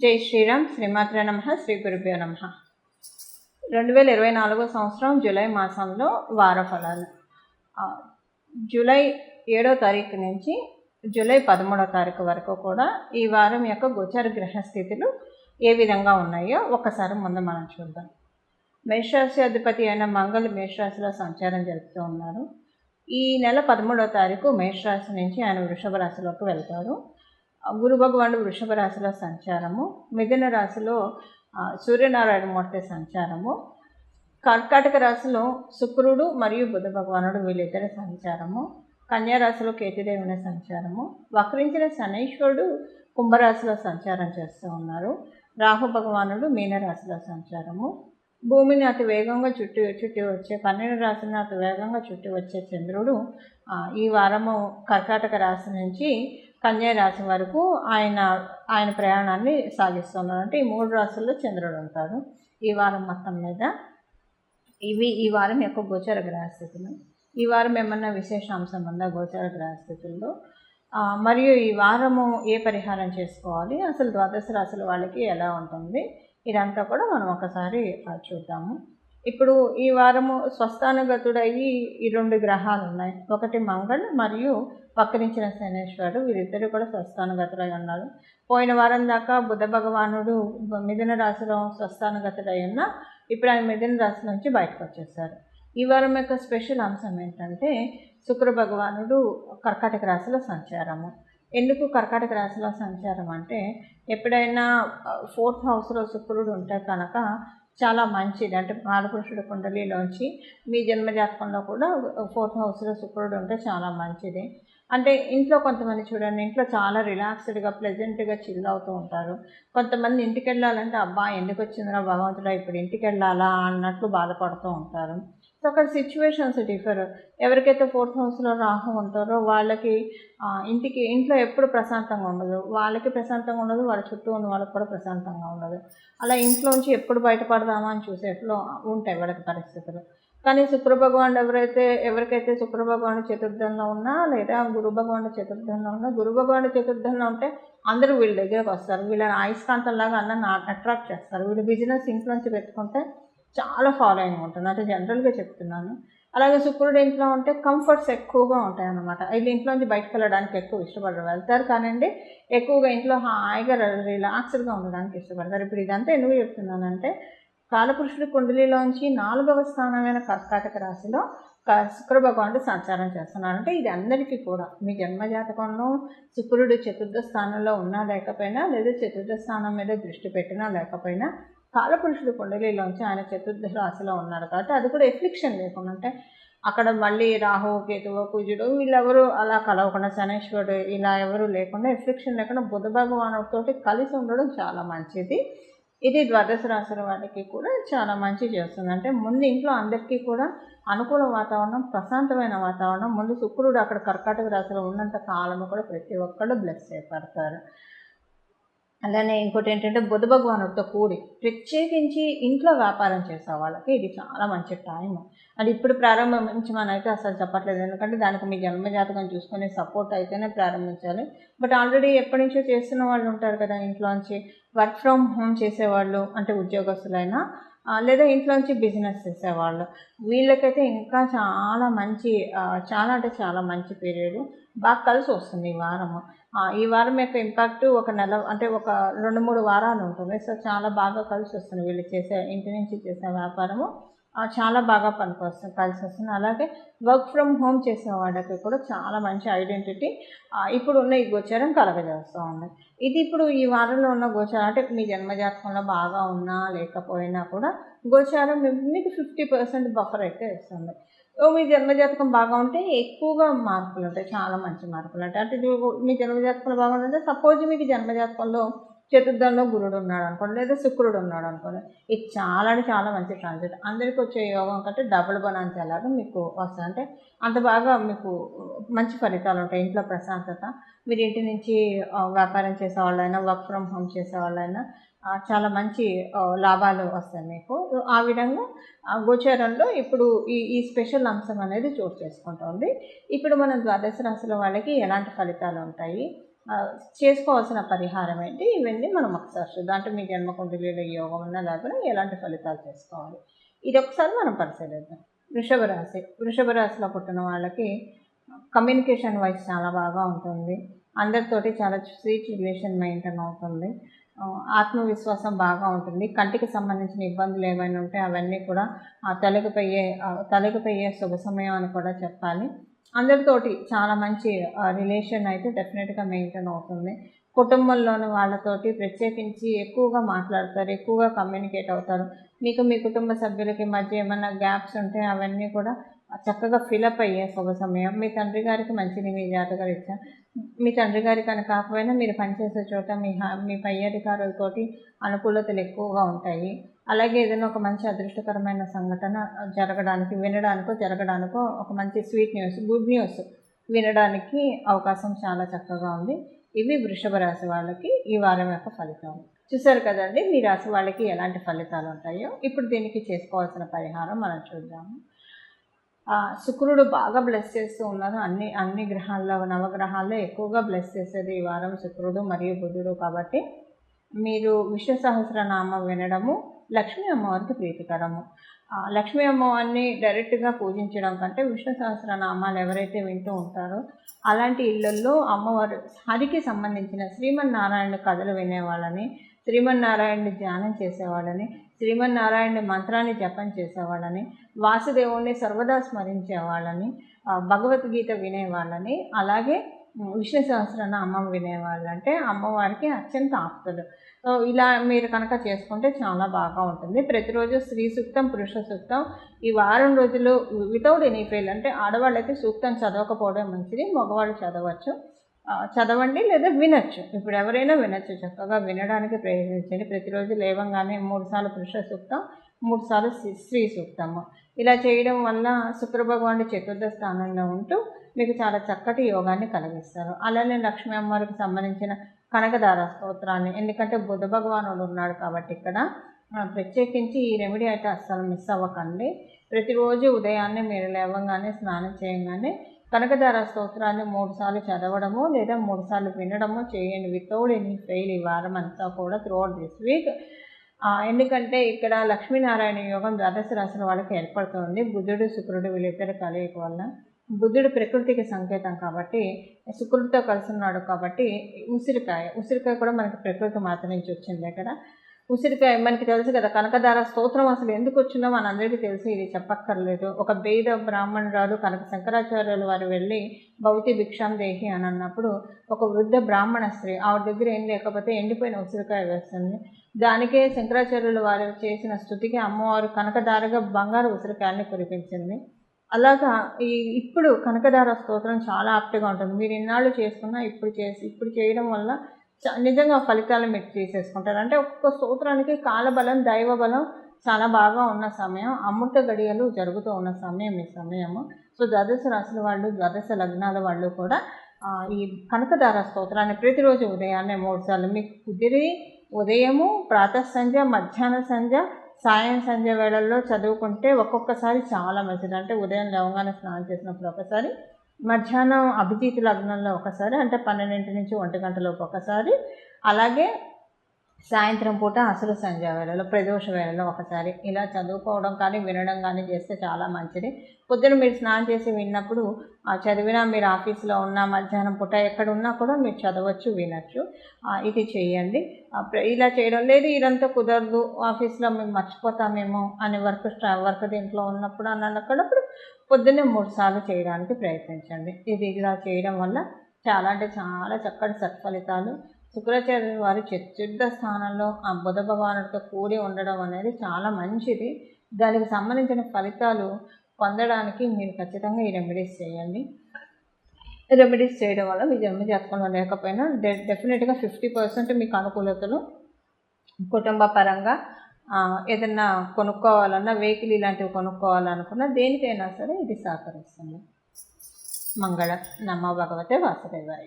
జై శ్రీరామ్. శ్రీమాత్రే నమః. శ్రీ గురుభ్యో నమః. 2024 సంవత్సరం జూలై మాసంలో వార ఫలాలు. జూలై 7వ తారీఖు నుంచి జూలై 13వ తారీఖు వరకు కూడా ఈ వారం యొక్క గోచర గ్రహ స్థితులు ఏ విధంగా ఉన్నాయో ఒకసారి ముందు మనం చూద్దాం. మేషరాశి అధిపతి అయిన మంగళ మేషరాశిలో సంచారం జరుపుతూ ఉన్నారు. ఈ నెల 13వ తారీఖు మేషరాశి నుంచి ఆయన వృషభ రాశిలోకి వెళ్తారు. గురు భగవానుడు వృషభ రాశిలో సంచారము, మిథున రాశిలో సూర్యనారాయణ మూర్తి సంచారము, కర్కాటక రాశిలో శుక్రుడు మరియు బుధ భగవానుడు వీళ్ళిద్దరి సంచారము, కన్యా రాశిలో కేతుదేవుని సంచారము, వక్రించిన శనీశ్వరుడు కుంభరాశిలో సంచారం చేస్తూ ఉన్నారు. రాహు భగవానుడు మీనరాశిలో సంచారము, భూమిని అతి వేగంగా చుట్టి వచ్చే 12 రాశిని అతి వేగంగా చుట్టి వచ్చే చంద్రుడు ఈ వారము కర్కాటక రాశి నుంచి కన్యా రాశి వరకు ఆయన ప్రయాణాన్ని సాగిస్తున్నారు. అంటే ఈ 3 రాశుల్లో చంద్రుడు ఉంటాడు ఈ వారం మొత్తం మీద. ఇవి ఈ వారం యొక్క గోచర గ్రహస్థితులు. ఈ వారం ఏమన్నా విశేషాంశం ఉందా గోచర గ్రహస్థితుల్లో? మరియు ఈ వారము ఏ పరిహారం చేసుకోవాలి, అసలు ద్వాదశ రాశుల వాళ్ళకి ఎలా ఉంటుంది, ఇదంతా కూడా మనం ఒకసారి చూద్దాము. ఇప్పుడు ఈ వారము స్వస్థానగతుడయ్యి ఈ 2 గ్రహాలు ఉన్నాయి. ఒకటి మంగళ్ మరియు వక్రించిన శనేశ్వరుడు, వీరిద్దరు కూడా స్వస్థానగతుడై ఉన్నారు. పోయిన వారం దాకా బుధ భగవానుడు మిథున రాశిలో స్వస్థానగతుడై ఉన్న ఇప్పుడు ఆయన మిథున రాశి నుంచి బయటకు వచ్చేసారు. ఈ వారం యొక్క స్పెషల్ అంశం ఏంటంటే శుక్ర భగవానుడు కర్కాటక రాశిలో సంచారము. ఎందుకు కర్కాటక రాశిలో సంచారం అంటే ఎప్పుడైనా 4th హౌస్లో శుక్రుడు ఉంటే కనుక చాలా మంచిది. అంటే కాలపురుషుడు కుండలిలోంచి మీ జన్మజాతకంలో కూడా 4th హౌస్లో శుక్రుడు ఉంటే చాలా మంచిది. అంటే ఇంట్లో కొంతమంది చూడండి, ఇంట్లో చాలా రిలాక్స్డ్గా ప్లెజెంట్గా చిల్ అవుతూ ఉంటారు. కొంతమంది ఇంటికి వెళ్ళాలంటే అబ్బా ఎందుకు వచ్చిందిరా భగవంతుడా ఇప్పుడు ఇంటికి వెళ్ళాలా అన్నట్లు బాధపడుతూ ఉంటారు. సో అక్కడ సిచ్యువేషన్స్ డిఫర్. ఎవరికైతే 4th హౌస్లో రాహు ఉంటారో వాళ్ళకి ఇంట్లో ఎప్పుడు ప్రశాంతంగా ఉండదు, వాళ్ళకి ప్రశాంతంగా ఉండదు, వాళ్ళ చుట్టూ ఉన్న వాళ్ళకి కూడా ప్రశాంతంగా ఉండదు. అలా ఇంట్లోంచి ఎప్పుడు బయటపడదామా అని చూసేట్లో ఉంటాయి వాళ్ళకి పరిస్థితులు. కానీ శుక్ర భగవానుడు ఎవరికైతే శుక్ర భగవానుడు చతుర్థంలో ఉన్నా లేదా గురు భగవానుడు చతుర్థంలో ఉన్నా, గురు భగవానుడు చతుర్థంలో ఉంటే అందరూ వీళ్ళ దగ్గరకు వస్తారు. వీళ్ళని అయస్కాంతంలాగా అందరిని అట్రాక్ట్ చేస్తారు. వీళ్ళు బిజినెస్ ఇంట్లోంచి పెట్టుకుంటే చాలా ఫాలోయింగ్ ఉంటుంది, అంటే జనరల్గా చెప్తున్నాను. అలాగే శుక్రుడు ఇంట్లో ఉంటే కంఫర్ట్స్ ఎక్కువగా ఉంటాయి అన్నమాట. వీళ్ళు ఇంట్లోంచి బయటకు వెళ్ళడానికి ఎక్కువ ఇష్టపడరు. వెళ్తారు కానివ్వండి, ఎక్కువగా ఇంట్లో హాయిగా రిలాక్స్డ్గా ఉండడానికి ఇష్టపడతారు. ఇప్పుడు ఇదంతా ఎందుకు చెప్తున్నానంటే కాలపురుషుడి కుండలిలోంచి 4వ స్థానమైన కర్కాటక రాశిలో శుక్ర భగవానుడు సంచారం చేస్తున్నారు. అంటే ఇది అందరికీ కూడా మీ జన్మజాతకంలో శుక్రుడు చతుర్థ స్థానంలో ఉన్నా లేకపోయినా, లేదా చతుర్థ స్థానం మీద దృష్టి పెట్టినా లేకపోయినా, కాలపురుషుడు కుండలిలోంచి ఆయన చతుర్థ రాశిలో ఉన్నారు కాబట్టి అది కూడా ఎఫ్లిక్షన్ లేకుండా, అంటే అక్కడ మళ్ళీ రాహు కేతువు కుజుడు వీళ్ళెవరు అలా కలవకుండా, శనేశ్వరుడు ఇలా ఎవరు లేకుండా, ఎఫ్లిక్షన్ లేకుండా బుధ భగవానుడితోటి కలిసి ఉండడం చాలా మంచిది. ఇది ద్వాదశ రాశుల వాళ్ళకి కూడా చాలా మంచి చేస్తుంది. అంటే ముందు ఇంట్లో అందరికీ కూడా అనుకూల వాతావరణం, ప్రశాంతమైన వాతావరణం. ముందు శుక్రుడు అక్కడ కర్కాటక రాశిలో ఉన్నంత కాలము కూడా ప్రతి ఒక్కళ్ళు బ్లెస్ చేయబడతారు. అలానే ఇంకోటి ఏంటంటే బుధ భగవానుడితో కూడి ప్రత్యేకించి ఇంట్లో వ్యాపారం చేసే వాళ్ళకి ఇది చాలా మంచి టైం. అది ఇప్పుడు ప్రారంభించమని అసలు చెప్పట్లేదు, ఎందుకంటే దానికి మీ జన్మజాతకం చూసుకునే సపోర్ట్ అయితేనే ప్రారంభించాలి. బట్ ఆల్రెడీ ఎప్పటి నుంచో చేస్తున్న వాళ్ళు ఉంటారు కదా, ఇంట్లోంచి వర్క్ ఫ్రమ్ హోమ్ చేసేవాళ్ళు, అంటే ఉద్యోగస్తులైనా లేదా ఇంట్లోంచి బిజినెస్ చేసేవాళ్ళు, వీళ్ళకైతే ఇంకా చాలా మంచి చాలా అంటే చాలా మంచి పీరియడ్, బాగా కలిసి వస్తుంది ఈ వారము. ఈ వారం యొక్క ఇంపాక్ట్ ఒక నెల అంటే ఒక 2-3 వారాలు ఉంటుంది. సో చాలా బాగా కలిసి వస్తుంది. వీళ్ళు చేసే ఇంటి నుంచి చేసే వ్యాపారము చాలా బాగా కలిసి వస్తుంది. అలాగే వర్క్ ఫ్రమ్ హోమ్ చేసే వాళ్ళకి కూడా చాలా మంచి ఐడెంటిటీ ఇప్పుడు ఉన్న ఈ గోచారం కలగజేస్తూ ఉంది. ఇది ఇప్పుడు ఈ వారంలో ఉన్న గోచారం, అంటే మీ జన్మజాతకంలో బాగా ఉన్నా లేకపోయినా కూడా గోచారం మీకు 50% బఫర్ అయితే ఇస్తుంది. మీ జన్మజాతకం బాగా ఉంటే ఎక్కువగా మార్పులు ఉంటాయి, చాలా మంచి మార్పులు ఉంటాయి. అంటే మీ జన్మజాతకంలో బాగుంటుంటే సపోజ్ మీకు జన్మజాతకంలో చతుర్థంలో గురుడు ఉన్నాడు అనుకోండి, లేదా శుక్రుడు ఉన్నాడు అనుకోండి, ఇది చాలా అంటే చాలా మంచి ట్రాన్సిట్. అందరికీ వచ్చే యోగం కంటే డబుల్ బనాన్స్ ఎలాగో మీకు వస్తుంది. అంటే అంత బాగా మీకు మంచి ఫలితాలు ఉంటాయి. ఇంట్లో ప్రశాంతత, మీరు ఇంటి నుంచి వ్యాపారం చేసేవాళ్ళైనా వర్క్ ఫ్రమ్ హోమ్ చేసేవాళ్ళైనా చాలా మంచి లాభాలు వస్తాయి మీకు. ఆ విధంగా గోచారంలో ఇప్పుడు ఈ స్పెషల్ అంశం అనేది చోటు చేసుకుంటుంది. ఇప్పుడు మనం ద్వాదశ రాశుల వాళ్ళకి ఎలాంటి ఫలితాలు ఉంటాయి, చేసుకోవాల్సిన పరిహారం ఏంటి, ఇవన్నీ మనం ఒకసారి చూద్దాం. అంటే మీ జన్మకుండలిలో యోగం ఉన్న లేకుండా ఎలాంటి ఫలితాలు చేసుకోవాలి, ఇది ఒకసారి మనం పరిశీలిద్దాం. వృషభ రాశిలో పుట్టిన వాళ్ళకి కమ్యూనికేషన్ వైజ్ చాలా బాగా ఉంటుంది. అందరితోటి చాలా స్వీట్ రిలేషన్ మెయింటైన్ అవుతుంది. ఆత్మవిశ్వాసం బాగా ఉంటుంది. కంటికి సంబంధించిన ఇబ్బందులు ఏమైనా ఉంటే అవన్నీ కూడా తొలగిపోయే శుభ సమయం అని కూడా చెప్పాలి. అందరితోటి చాలా మంచి రిలేషన్ అయితే డెఫినెట్గా మెయింటైన్ అవుతుంది. కుటుంబంలోని వాళ్ళతోటి ప్రత్యేకించి ఎక్కువగా మాట్లాడతారు, ఎక్కువగా కమ్యూనికేట్ అవుతారు. మీకు మీ కుటుంబ సభ్యులకి మధ్య ఏమైనా గ్యాప్స్ ఉంటే అవన్నీ కూడా చక్కగా ఫిలప్ అయ్యే శుభ సమయం. మీ తండ్రి గారికి మంచిది మీ జాతకరీత్యా. మీ తండ్రి గారికి అని కాకపోయినా మీరు పనిచేసే చోట మీ పై అధికారులతోటి అనుకూలతలు ఎక్కువగా ఉంటాయి. అలాగే ఏదైనా ఒక మంచి అదృష్టకరమైన సంఘటన జరగడానికో ఒక మంచి స్వీట్ న్యూస్, గుడ్ న్యూస్ వినడానికి అవకాశం చాలా చక్కగా ఉంది. ఇవి వృషభ రాశి వాళ్ళకి ఈ వారం యొక్క ఫలితాలు. చూసారు కదండి, మీ రాశి వాళ్ళకి ఎలాంటి ఫలితాలు ఉంటాయో. ఇప్పుడు దీనికి చేసుకోవాల్సిన పరిహారం మనం చూద్దాము. శుక్రుడు బాగా బ్లెస్ చేస్తూ ఉన్నారు. అన్ని గ్రహాల్లో, నవగ్రహాల్లో ఎక్కువగా బ్లెస్ చేసేది ఈ వారం శుక్రుడు మరియు బుధుడు. కాబట్టి మీరు విష్ణు సహస్రనామం వినడము లక్ష్మీ అమ్మవారికి ప్రీతికరము. లక్ష్మీ అమ్మవారిని డైరెక్ట్గా పూజించడం కంటే విష్ణు సహస్రనామాలు ఎవరైతే వింటూ ఉంటారో అలాంటి ఇళ్లల్లో అమ్మవారు హరికి సంబంధించిన శ్రీమన్నారాయణ కథలు వినేవాళ్ళని, శ్రీమన్నారాయణని ధ్యానం చేసేవాళ్ళని, శ్రీమన్నారాయణ మంత్రాన్ని జపం చేసేవాళ్ళని, వాసుదేవుణ్ణి సర్వదా స్మరించేవాళ్ళని, భగవద్గీత వినేవాళ్ళని, అలాగే విష్ణు సహస్రనామం వినేవాళ్ళు అంటే అమ్మవారికి అత్యంత ఆప్తులు. ఇలా మీరు కనుక చేసుకుంటే చాలా బాగా ఉంటుంది. ప్రతిరోజు స్త్రీ సూక్తం, పురుష సూక్తం ఈ వారం రోజులు వితౌట్ ఎనీ ఫెయిల్, అంటే ఆడవాళ్ళైతే సూక్తం చదవకపోవడం మంచిది, మగవాళ్ళు చదవండి లేదా వినొచ్చు. ఇప్పుడు ఎవరైనా వినొచ్చు, చక్కగా వినడానికి ప్రయత్నించండి. ప్రతిరోజు లేవంగానే 3 సార్లు పురుష సూక్తం, 3 సార్లు స్త్రీ సూక్తము. ఇలా చేయడం వల్ల శుక్రభగవానుడు చతుర్థ స్థానంలో ఉంటూ మీకు చాలా చక్కటి యోగాన్ని కలిగిస్తారు. అలానే లక్ష్మీ అమ్మవారికి సంబంధించిన కనకదార స్తోత్రాన్ని, ఎందుకంటే బుధ భగవానుడు ఉన్నాడు కాబట్టి ఇక్కడ ప్రత్యేకించి ఈ రెమెడీ అయితే అస్సలు మిస్ అవ్వకండి. ప్రతిరోజు ఉదయాన్నే మీరు లేవగానే స్నానం చేయగానే కనకదార స్తోత్రాన్ని 3 సార్లు చదవడము లేదా 3 సార్లు వినడము చేయండి. వితౌట్ ఎనీ ఫెయిల్ ఈ వారం అంతా కూడా త్రూఅవుట్ దిస్ వీక్. ఎందుకంటే ఇక్కడ లక్ష్మీనారాయణ యోగం ద్వాదశ రాశుల వాళ్ళకి ఏర్పడుతుంది. బుధుడు శుక్రుడు వీళ్ళిద్దరి కలయిక వల్ల. బుధుడు ప్రకృతికి సంకేతం కాబట్టి శుక్రుడితో కలిసి ఉన్నాడు కాబట్టి ఉసిరికాయ కూడా మనకి ప్రకృతి మాత నుంచి వచ్చింది. ఇక్కడ ఉసిరికాయ మనకి తెలుసు కదా, కనకదార స్తోత్రం అసలు ఎందుకు వచ్చిందో మనందరికీ తెలిసి ఇది చెప్పక్కర్లేదు. ఒక బేద బ్రాహ్మణురాలు కనక శంకరాచార్యులు వారు వెళ్ళి భౌతి భిక్షాం దేహి అని అన్నప్పుడు ఒక వృద్ధ బ్రాహ్మణ స్త్రీ ఆవిడ దగ్గర ఏం లేకపోతే ఎండిపోయిన ఉసిరికాయ వేస్తుంది. దానికే శంకరాచార్యులు వారు చేసిన స్తుతికి అమ్మవారు కనకదారగా బంగారు ఉసిరికాయని కురిపించింది. అలాగా ఇప్పుడు కనకదార స్తోత్రం చాలా ఆప్ట్గా ఉంటుంది. మీరు ఇన్నాళ్ళు చేసుకున్నా ఇప్పుడు చేయడం వల్ల నిజంగా ఫలితాలు మీరు తీసేసుకుంటారు. అంటే ఒక్కొక్క స్తోత్రానికి కాలబలం, దైవబలం చాలా బాగా ఉన్న సమయం, అమృత గడియలు జరుగుతూ ఉన్న సమయం ఈ సమయము. సో ద్వాదశ రాశుల వాళ్ళు, ద్వాదశ లగ్నాల వాళ్ళు కూడా ఈ కనకదార స్తోత్రాన్ని ప్రతిరోజు ఉదయాన్నే 3 సార్లు మీకు కుదిరి ఉదయము, ప్రాతః సంధ్య, మధ్యాహ్న సంధ్య, సాయం సంధ్య వేళల్లో చదువుకుంటే ఒక్కొక్కసారి చాలా మంచిది. అంటే ఉదయం లేవగానే స్నానం చేసినప్పుడు ఒకసారి, మధ్యాహ్నం అభిజిత్ లగ్నంలో ఒకసారి, అంటే 12 నుంచి 1 గంటలోపు ఒకసారి, అలాగే సాయంత్రం పూట అసలు సంధ్య వేళలో, ప్రదోష వేళలో ఒకసారి ఇలా చదువుకోవడం కానీ వినడం కానీ చేస్తే చాలా మంచిది. పొద్దున మీరు స్నానం చేసి విన్నప్పుడు చదివినా, మీరు ఆఫీస్లో ఉన్నా, మధ్యాహ్నం పూట ఎక్కడున్నా కూడా మీరు చదవచ్చు, వినొచ్చు. ఇది చేయండి. ఇలా చేయడం లేదు ఇదంతా కుదరదు, ఆఫీస్లో మేము మర్చిపోతామేమో అని వర్క్ దీంట్లో ఉన్నప్పుడు అని అన్నప్పుడు పొద్దున్నే 3 సార్లు చేయడానికి ప్రయత్నించండి. ఇలా చేయడం వల్ల చాలా చక్కటి సత్ఫలితాలు. శుక్రాచార్యుల వారి చతుర్థ స్థానంలో ఆ బుధ భగవానుడితో కూడి ఉండడం అనేది చాలా మంచిది. దానికి సంబంధించిన ఫలితాలు పొందడానికి మీరు ఖచ్చితంగా ఈ రెమెడీస్ చేయండి. రెమెడీస్ చేయడం వల్ల మీ జన్మ జాతకంలో లేకపోయినా డెఫినెట్గా 50% మీకు అనుకూలతలు, కుటుంబ పరంగా ఏదన్నా కొనుక్కోవాలన్నా, వెహికల్ ఇలాంటివి కొనుక్కోవాలనుకున్నా దేనికైనా సరే ఇది సహకరిస్తుంది. మంగళ. నమో భగవతే వాసుదేవాయ.